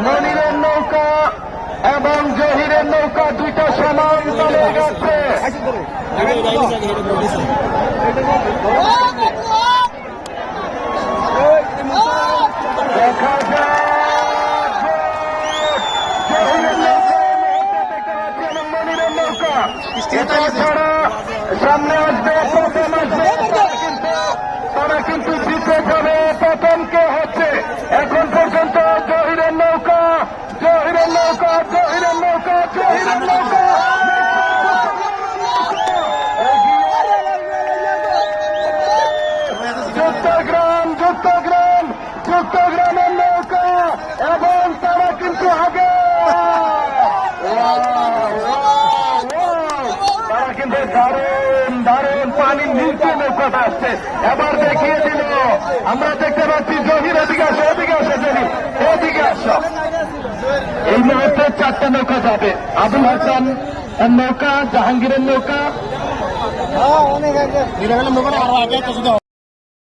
মনিরের নৌকা এবং জহিরের নৌকা দুইটা সমান চলে গেছে। দেখা যাক জহিরের নৌকা দেখতে পাচ্ছি এবং মনিরের নৌকা ছাড়া সামনে আসবে প্রথম আসবে কিন্তু তারা কিন্তু জিতে যাবে। প্রথম কে হচ্ছে এখন পর্যন্ত জহিরের নৌকা জহিরের নৌকা জহিরের নৌকা জহিরের নৌকা চট্টগ্রাম চট্টগ্রাম চট্টগ্রামের নৌকা এবং তারা কিন্তু আগে তারা কিন্তু দারুণ দারুণ পানির নিচে নৌকাটা আসছে। এবার দেখিয়ে দিল আমরা দেখতে পাচ্ছি জহির এদিকে আসো এদিকে আসো জহির এদিকে আসো। এই মুহূর্তে চারটা নৌকা যাবে। আবুল হাসান নৌকা জাহাঙ্গীরের নৌকা